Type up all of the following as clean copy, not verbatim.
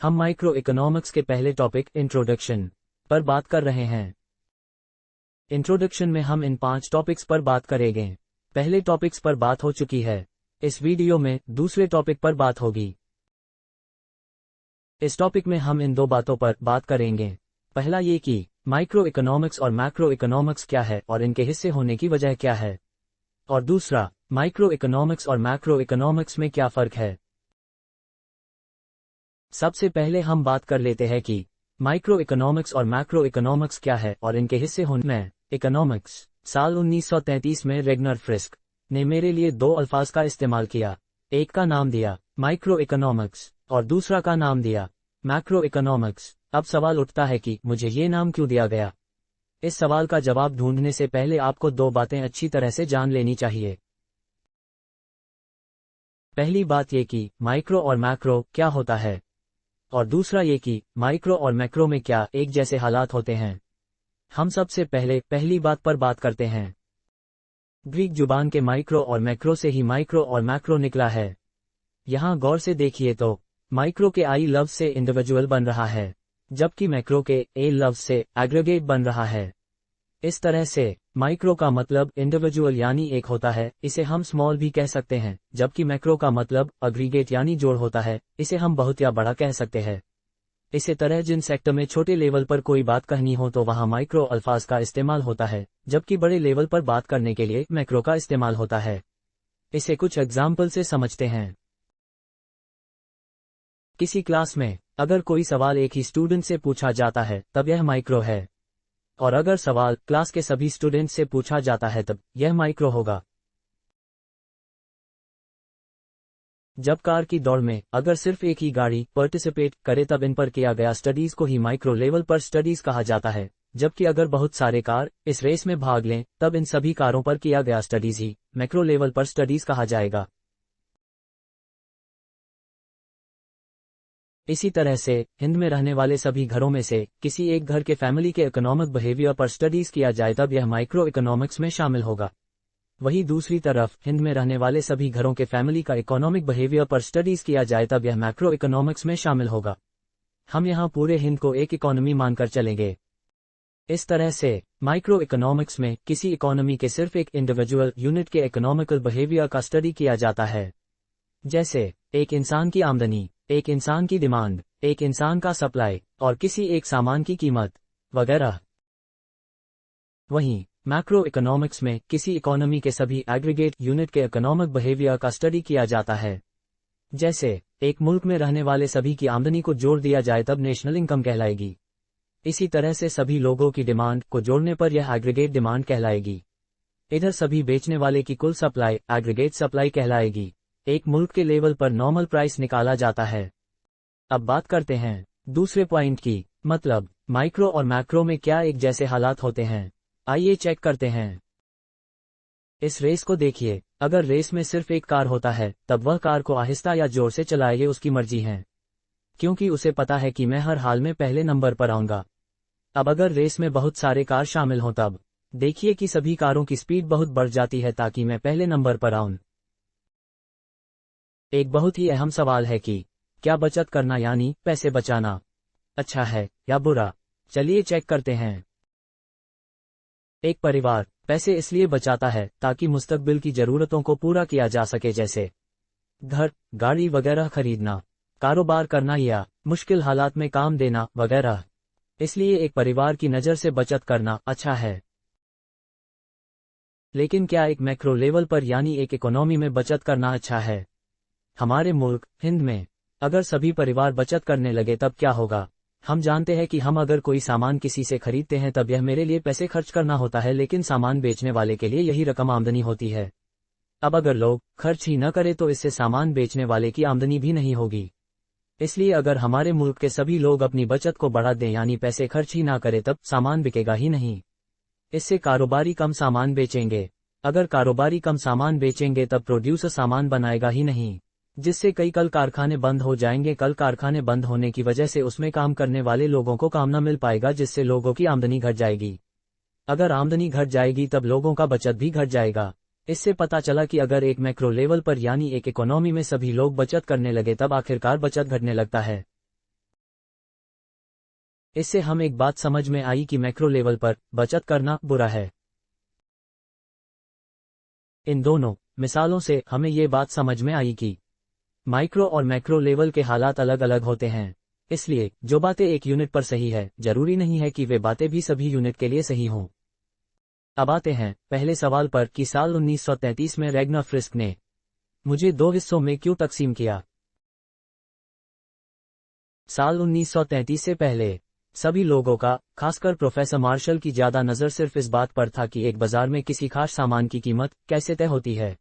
हम micro economics के पहले टॉपिक इंट्रोडक्शन पर बात कर रहे हैं। इंट्रोडक्शन में हम इन 5 टॉपिक्स पर बात करेंगे। पहले टॉपिक्स पर बात हो चुकी है। इस वीडियो में दूसरे टॉपिक पर बात होगी। इस टॉपिक में हम इन 2 बातों पर बात करेंगे। पहला ये कि माइक्रो इकोनॉमिक्स और मैक्रो इकोनॉमिक्स क्या है और इनके हिस्से होने की वजह क्या है, और दूसरा माइक्रो इकोनॉमिक्स और मैक्रो इकोनॉमिक्स में क्या फर्क है। सबसे पहले हम बात कर लेते हैं कि माइक्रो इकोनॉमिक्स और मैक्रो इकोनॉमिक्स क्या है और इनके हिस्से होने में। इकोनॉमिक्स। साल 1933 में रेगनर फ्रिस्क ने मेरे लिए 2 अल्फाज का इस्तेमाल किया। एक का नाम दिया माइक्रो इकोनॉमिक्स और दूसरा का नाम दिया मैक्रो इकोनॉमिक्स। अब सवाल उठता है कि मुझे ये नाम क्यों दिया गया। इस सवाल का जवाब ढूंढने से पहले आपको 2 बातें अच्छी तरह से जान लेनी चाहिए। पहली बात ये कि माइक्रो और मैक्रो क्या होता है, और दूसरा ये कि माइक्रो और मैक्रो में क्या एक जैसे हालात होते हैं। हम सबसे पहले पहली बात पर बात करते हैं। ग्रीक जुबान के माइक्रो और मैक्रो से ही माइक्रो और मैक्रो निकला है। यहाँ गौर से देखिए तो माइक्रो के आई लफ्ज से इंडिविजुअल बन रहा है, जबकि मैक्रो के ए लफ्ज से एग्रीगेट बन रहा है। इस तरह से माइक्रो का मतलब इंडिविजुअल यानी एक होता है, इसे हम स्मॉल भी कह सकते हैं, जबकि मैक्रो का मतलब एग्रीगेट यानी जोड़ होता है, इसे हम बहुत या बड़ा कह सकते हैं। इसी तरह जिन सेक्टर में छोटे लेवल पर कोई बात कहनी हो तो वहां माइक्रो अल्फाज का इस्तेमाल होता है, जबकि बड़े लेवल पर बात करने के लिए मैक्रो का इस्तेमाल होता है। इसे कुछ एग्जाम्पल से समझते हैं। किसी क्लास में अगर कोई सवाल एक ही स्टूडेंट से पूछा जाता है तब यह माइक्रो है, और अगर सवाल क्लास के सभी स्टूडेंट से पूछा जाता है तब यह माइक्रो होगा। जब कार की दौड़ में अगर सिर्फ एक ही गाड़ी पार्टिसिपेट करे तब इन पर किया गया स्टडीज को ही माइक्रो लेवल पर स्टडीज कहा जाता है, जबकि अगर बहुत सारे कार इस रेस में भाग लें तब इन सभी कारों पर किया गया स्टडीज ही मैक्रो लेवल पर स्टडीज कहा जाएगा। इसी तरह से हिंद में रहने वाले सभी घरों में से किसी एक घर के फैमिली के इकोनॉमिक बिहेवियर पर स्टडीज किया जाए तब यह माइक्रो इकोनॉमिक्स में शामिल होगा। वहीं दूसरी तरफ हिंद में रहने वाले सभी घरों के फैमिली का इकोनॉमिक बिहेवियर पर स्टडीज किया जाए तब यह मैक्रो इकोनॉमिक्स में शामिल होगा। हम यहाँ पूरे हिंद को एक इकोनॉमी मानकर चलेंगे। इस तरह से माइक्रो इकोनॉमिक्स में किसी इकोनॉमी के सिर्फ एक इंडिविजुअल यूनिट के इकोनॉमिकल बिहेवियर का स्टडी किया जाता है, जैसे एक इंसान की आमदनी, एक इंसान की डिमांड, एक इंसान का सप्लाई और किसी एक सामान की कीमत वगैरह। वहीं मैक्रो इकोनॉमिक्स में किसी इकोनॉमी के सभी एग्रीगेट यूनिट के इकोनॉमिक बिहेवियर का स्टडी किया जाता है, जैसे एक मुल्क में रहने वाले सभी की आमदनी को जोड़ दिया जाए तब नेशनल इनकम कहलाएगी। इसी तरह से सभी लोगों की डिमांड को जोड़ने पर यह एग्रीगेट डिमांड कहलाएगी। इधर सभी बेचने वाले की कुल सप्लाई एग्रीगेट सप्लाई कहलाएगी। एक मुल्क के लेवल पर नॉर्मल प्राइस निकाला जाता है। अब बात करते हैं दूसरे पॉइंट की, मतलब माइक्रो और मैक्रो में क्या एक जैसे हालात होते हैं। आइए चेक करते हैं। इस रेस को देखिए। अगर रेस में सिर्फ एक कार होता है तब वह कार को आहिस्ता या जोर से चलाए ये उसकी मर्जी है, क्योंकि उसे पता है कि मैं हर हाल में पहले नंबर पर आऊंगा। अब अगर रेस में बहुत सारे कार शामिल हों तब देखिए कि सभी कारों की स्पीड बहुत बढ़ जाती है ताकि मैं पहले नंबर पर आऊं। एक बहुत ही अहम सवाल है कि क्या बचत करना यानी पैसे बचाना अच्छा है या बुरा। चलिए चेक करते हैं। एक परिवार पैसे इसलिए बचाता है ताकि मुस्तकबिल की जरूरतों को पूरा किया जा सके, जैसे घर, गाड़ी वगैरह खरीदना, कारोबार करना या मुश्किल हालात में काम देना वगैरह। इसलिए एक परिवार की नज़र से बचत करना अच्छा है। लेकिन क्या एक मैक्रो लेवल पर यानी एक इकोनॉमी में बचत करना अच्छा है। हमारे मुल्क हिंद में अगर सभी परिवार बचत करने लगे तब क्या होगा। हम जानते हैं कि हम अगर कोई सामान किसी से खरीदते हैं तब यह मेरे लिए पैसे खर्च करना होता है, लेकिन सामान बेचने वाले के लिए यही रकम आमदनी होती है। अब अगर लोग खर्च ही न करें तो इससे सामान बेचने वाले की आमदनी भी नहीं होगी। इसलिए अगर हमारे मुल्क के सभी लोग अपनी बचत को बढ़ा दें यानी पैसे खर्च ही ना करें तब सामान बिकेगा ही नहीं। इससे कारोबारी कम सामान बेचेंगे। अगर कारोबारी कम सामान बेचेंगे तब प्रोड्यूसर सामान बनाएगा ही नहीं, जिससे कई कल कारखाने बंद हो जाएंगे। कल कारखाने बंद होने की वजह से उसमें काम करने वाले लोगों को काम न मिल पाएगा, जिससे लोगों की आमदनी घट जाएगी। अगर आमदनी घट जाएगी तब लोगों का बचत भी घट जाएगा। इससे पता चला कि अगर एक मैक्रो लेवल पर यानी एक इकोनॉमी में सभी लोग बचत करने लगे तब आखिरकार बचत घटने लगता है। इससे हम एक बात समझ में आई कि मैक्रो लेवल पर बचत करना बुरा है। इन दोनों मिसालों से हमें ये बात समझ में आई कि माइक्रो और मैक्रो लेवल के हालात अलग अलग होते हैं। इसलिए जो बातें एक यूनिट पर सही है, जरूरी नहीं है कि वे बातें भी सभी यूनिट के लिए सही हों। अब आते हैं पहले सवाल पर कि साल 1933 में रैग्नर फ्रिस्क ने मुझे दो हिस्सों में क्यों तकसीम किया। साल 1933 से पहले सभी लोगों का, खासकर प्रोफेसर मार्शल की ज्यादा नजर सिर्फ इस बात पर था कि एक बाजार में किसी खास सामान की कीमत कैसे तय होती है,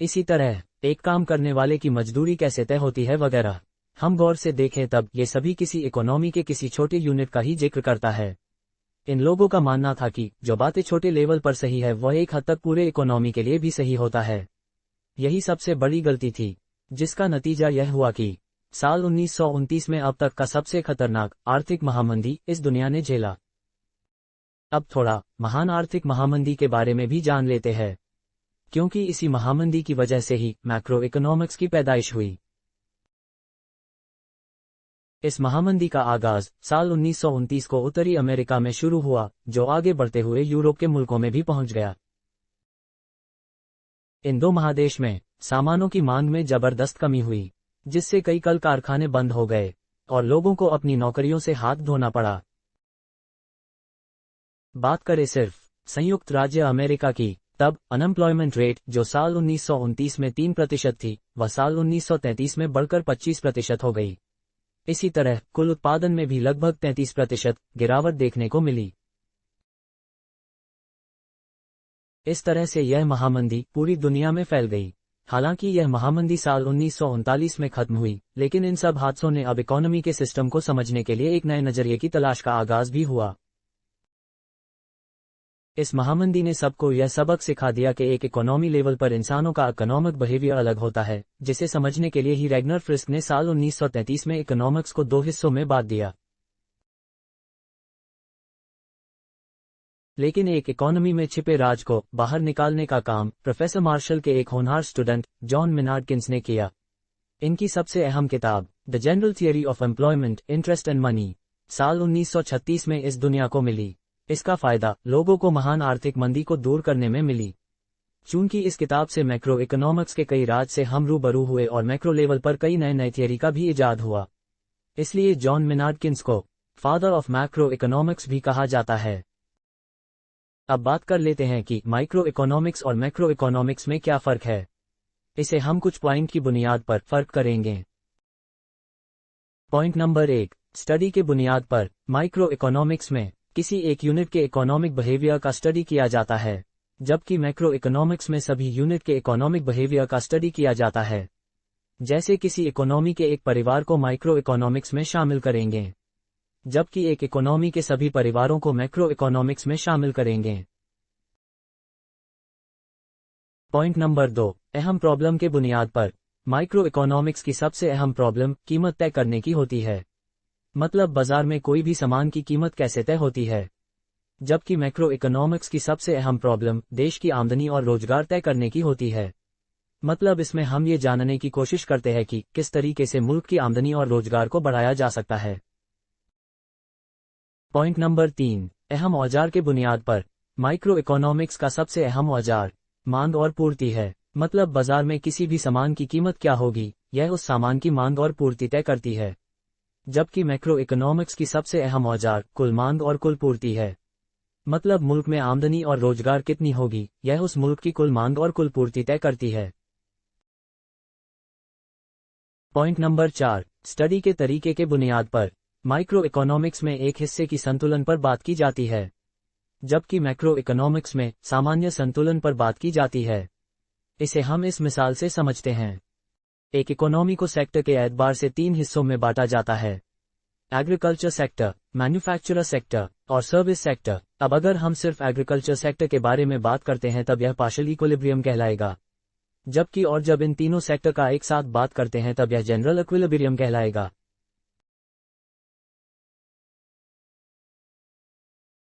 इसी तरह एक काम करने वाले की मजदूरी कैसे तय होती है वगैरह। हम गौर से देखें तब ये सभी किसी इकोनॉमी के किसी छोटे यूनिट का ही जिक्र करता है। इन लोगों का मानना था कि जो बातें छोटे लेवल पर सही है वह एक हद तक पूरे इकोनॉमी के लिए भी सही होता है। यही सबसे बड़ी गलती थी, जिसका नतीजा यह हुआ कि साल 1929 में अब तक का सबसे खतरनाक आर्थिक महामंदी इस दुनिया ने झेला। अब थोड़ा महान आर्थिक महामंदी के बारे में भी जान लेते हैं, क्योंकि इसी महामंदी की वजह से ही मैक्रो इकोनॉमिक्स की पैदाइश हुई। इस महामंदी का आगाज साल 1929 को उत्तरी अमेरिका में शुरू हुआ, जो आगे बढ़ते हुए यूरोप के मुल्कों में भी पहुंच गया। इन दो महादेश में सामानों की मांग में जबरदस्त कमी हुई, जिससे कई कल कारखाने बंद हो गए और लोगों को अपनी नौकरियों से हाथ धोना पड़ा। बात करें सिर्फ संयुक्त राज्य अमेरिका की, तब अनएम्प्लॉयमेंट रेट जो साल 1929 में 3% थी, वह साल 1933 में बढ़कर 25% हो गई। इसी तरह कुल उत्पादन में भी लगभग 33% गिरावट देखने को मिली। इस तरह से यह महामंदी पूरी दुनिया में फैल गई। हालांकि यह महामंदी साल 1939 में खत्म हुई, लेकिन इन सब हादसों ने अब इकोनॉमी के सिस्टम को समझने के लिए एक नए नजरिए की तलाश का आगाज भी हुआ। इस महामंदी ने सबको यह सबक सिखा दिया कि एक इकोनॉमी लेवल पर इंसानों का इकोनॉमिक बिहेवियर अलग होता है, जिसे समझने के लिए ही रैग्नर फ्रिस्क ने साल 1933 में इकोनॉमिक्स को दो हिस्सों में बांट दिया। लेकिन एक इकोनॉमी में छिपे राज को बाहर निकालने का काम प्रोफेसर मार्शल के एक होनहार स्टूडेंट जॉन मेनार्ड किन्स ने किया। इनकी सबसे अहम किताब the general theory of employment, interest and money साल 1936 में इस दुनिया को मिली। इसका फायदा लोगों को महान आर्थिक मंदी को दूर करने में मिली। चूंकि इस किताब से मैक्रो इकोनॉमिक्स के कई राज से हम रूबरू हुए और मैक्रो लेवल पर कई नए नए थियरी का भी इजाद हुआ, इसलिए जॉन मेनार्ड किन्स को फादर ऑफ मैक्रो इकोनॉमिक्स भी कहा जाता है। अब बात कर लेते हैं कि माइक्रो इकोनॉमिक्स और मैक्रो इकोनॉमिक्स में क्या फर्क है। इसे हम कुछ पॉइंट की बुनियाद पर फर्क करेंगे। पॉइंट नंबर 1, स्टडी के बुनियाद पर माइक्रो इकोनॉमिक्स में किसी एक यूनिट के इकोनॉमिक बिहेवियर का स्टडी किया जाता है, जबकि मैक्रो इकोनॉमिक्स में सभी यूनिट के इकोनॉमिक बिहेवियर का स्टडी किया जाता है। जैसे किसी इकोनॉमी के एक परिवार को माइक्रो इकोनॉमिक्स में शामिल करेंगे, जबकि एक इकोनॉमी के सभी परिवारों को मैक्रो इकोनॉमिक्स में शामिल करेंगे। पॉइंट नंबर 2, अहम प्रॉब्लम के बुनियाद पर माइक्रो इकोनॉमिक्स की सबसे अहम प्रॉब्लम कीमत तय करने की होती है। मतलब बाजार में कोई भी सामान की कीमत कैसे तय होती है, जबकि मैक्रो इकोनॉमिक्स की सबसे अहम प्रॉब्लम देश की आमदनी और रोजगार तय करने की होती है। मतलब इसमें हम ये जानने की कोशिश करते हैं कि किस तरीके से मुल्क की आमदनी और रोजगार को बढ़ाया जा सकता है। पॉइंट नंबर 3, अहम औजार के बुनियाद पर माइक्रो इकोनॉमिक्स का सबसे अहम औजार मांग और पूर्ति है। मतलब बाजार में किसी भी सामान की कीमत क्या होगी, यह उस सामान की मांग और पूर्ति तय करती है, जबकि मैक्रो इकोनॉमिक्स की सबसे अहम औजार कुल मांग और कुल पूर्ति है। मतलब मुल्क में आमदनी और रोजगार कितनी होगी, यह उस मुल्क की कुल मांग और कुल पूर्ति तय करती है। पॉइंट नंबर 4, स्टडी के तरीके के बुनियाद पर माइक्रो इकोनॉमिक्स में एक हिस्से की संतुलन पर बात की जाती है, जबकि मैक्रो इकोनॉमिक्स में सामान्य संतुलन पर बात की जाती है। इसे हम इस मिसाल से समझते हैं। एक इकोनॉमी को सेक्टर के एतबार से 3 हिस्सों में बांटा जाता है, एग्रीकल्चर सेक्टर, मैन्युफैक्चरर सेक्टर और सर्विस सेक्टर। अब अगर हम सिर्फ एग्रीकल्चर सेक्टर के बारे में बात करते हैं तब यह पार्शियल इक्विलिब्रियम कहलाएगा, जबकि और जब इन तीनों सेक्टर का एक साथ बात करते हैं तब यह जनरल इक्विलिब्रियम कहलाएगा।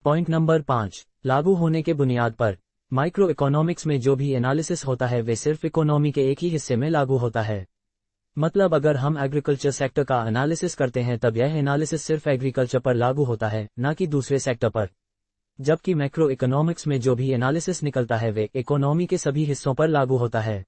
पॉइंट नंबर 5, लागू होने के बुनियाद पर माइक्रो इकोनॉमिक्स में जो भी एनालिसिस होता है वे सिर्फ इकोनॉमी के एक ही हिस्से में लागू होता है, मतलब अगर हम एग्रीकल्चर सेक्टर का एनालिसिस करते हैं तब यह एनालिसिस सिर्फ एग्रीकल्चर पर लागू होता है, ना कि दूसरे सेक्टर पर। जबकि मैक्रो इकोनॉमिक्स में जो भी एनालिसिस निकलता है वे इकोनॉमी के सभी हिस्सों पर लागू होता है।